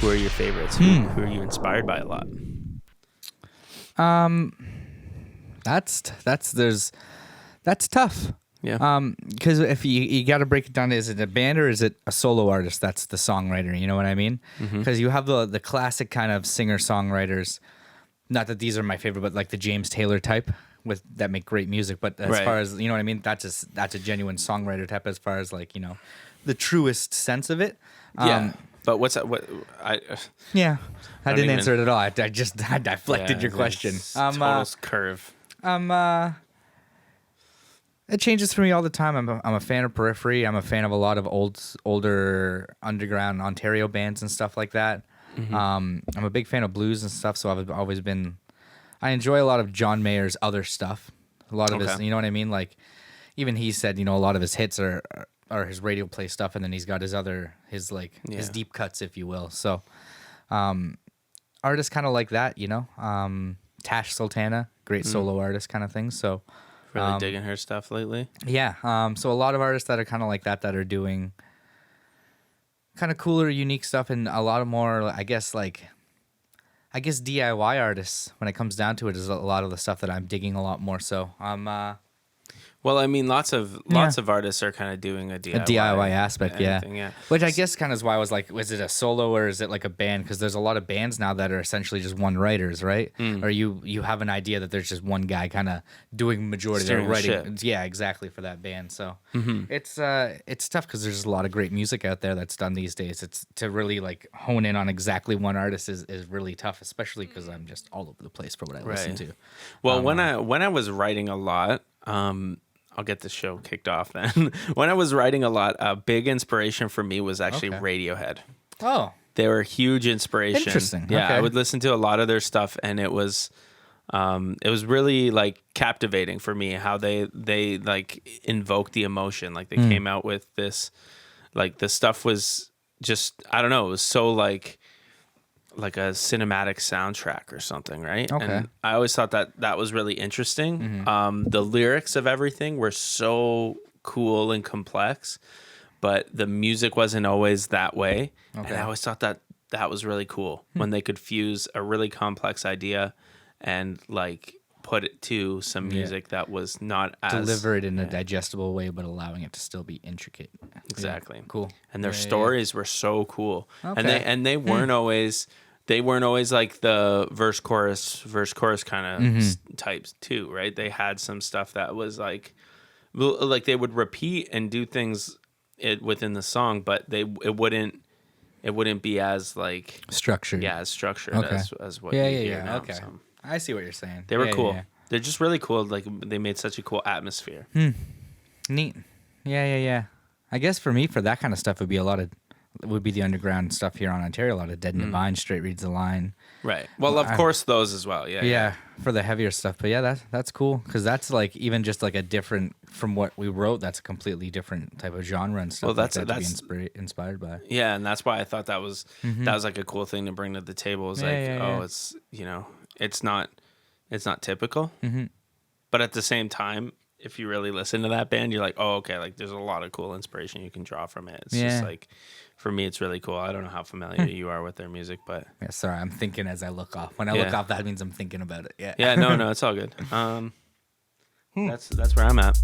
Who are your favorites? Who are you inspired by a lot? That's tough. Yeah. Because if you got to break it down, is it a band or is it a solo artist that's the songwriter? You know what I mean? Because you have the classic kind of singer songwriters. Not that these are my favorite, but like the James Taylor type that make great music. But as Right. far as you know what I mean, that's a genuine songwriter type. As far as like the truest sense of it. Yeah. But what's that? Yeah, I Don't didn't even- answer it at all. I deflected your question. Total curve. It changes for me all the time. I'm a fan of Periphery. I'm a fan of a lot of older underground Ontario bands and stuff like that. I'm a big fan of blues and stuff, so I've always been. I enjoy a lot of John Mayer's other stuff. A lot of his, you know what I mean? Like, even he said, a lot of his hits are his radio play stuff, and then he's got his deep cuts, if you will. So, artists kind of like that, Tash Sultana, great solo artist kind of thing. So. Really digging her stuff lately. Yeah. So a lot of artists that are kind of like that are doing kind of cooler, unique stuff, and a lot of more, I guess DIY artists, when it comes down to it, is a lot of the stuff that I'm digging a lot more. So Well, I mean, lots of artists are kind of doing a DIY aspect, yeah. Which I guess kind of is why I was like, was it a solo or is it like a band? Because there's a lot of bands now that are essentially just one writers, right? Or you have an idea that there's just one guy kind of doing majority of Steering the the writing. ship. Yeah, exactly, for that band. So it's tough because there's a lot of great music out there that's done these days. It's to really like hone in on exactly one artist is really tough, especially because I'm just all over the place for what I listen to. Well, when I was writing a lot, I'll get the show kicked off then. When I was writing a lot, a big inspiration for me was actually Radiohead. Oh, They were a huge inspiration. Interesting. Yeah, Okay. I would listen to a lot of their stuff, and it was really like captivating for me how they like invoke the emotion. Like they came out with this, like the stuff was just, I don't know, it was so like a cinematic soundtrack or something, right? Okay. And I always thought that was really interesting. The lyrics of everything were so cool and complex, but the music wasn't always that way. Okay. And I always thought that was really cool when they could fuse a really complex idea and like put it to some music that was not as deliver it in a digestible way, but allowing it to still be intricate. exactly Cool. And their Yeah, yeah, stories were so cool, Okay. and they weren't always. They weren't always like the verse chorus kind of types too, right? They had some stuff that was like they would repeat and do things within the song, but it wouldn't be as like Structured. as structured Okay. as what Yeah, you yeah, hear yeah. now. Okay. So I see what you're saying. they were Yeah, cool. yeah, They're just really cool. Like they made such a cool atmosphere. yeah. Neat. Yeah. I guess for me, for that kind of stuff, would be the underground stuff here on Ontario. A lot of Dead and Divine, Straight Reads the Line. Right. Well, of course, those as well. Yeah, for the heavier stuff. But yeah, that's cool because that's like even just like a different from what we wrote. That's a completely different type of genre and stuff. Well, like that's to be inspired by. Yeah, and that's why I thought that was like a cool thing to bring to the table. Is Yeah. It's it's not typical, but at the same time, if you really listen to that band, you're like, oh, okay, like there's a lot of cool inspiration you can draw from it. It's just like, for me, it's really cool. I don't know how familiar you are with their music, but Yeah, sorry, I'm thinking as I look off. When I look off, that means I'm thinking about it. Yeah. yeah, no, it's all good. That's where I'm at.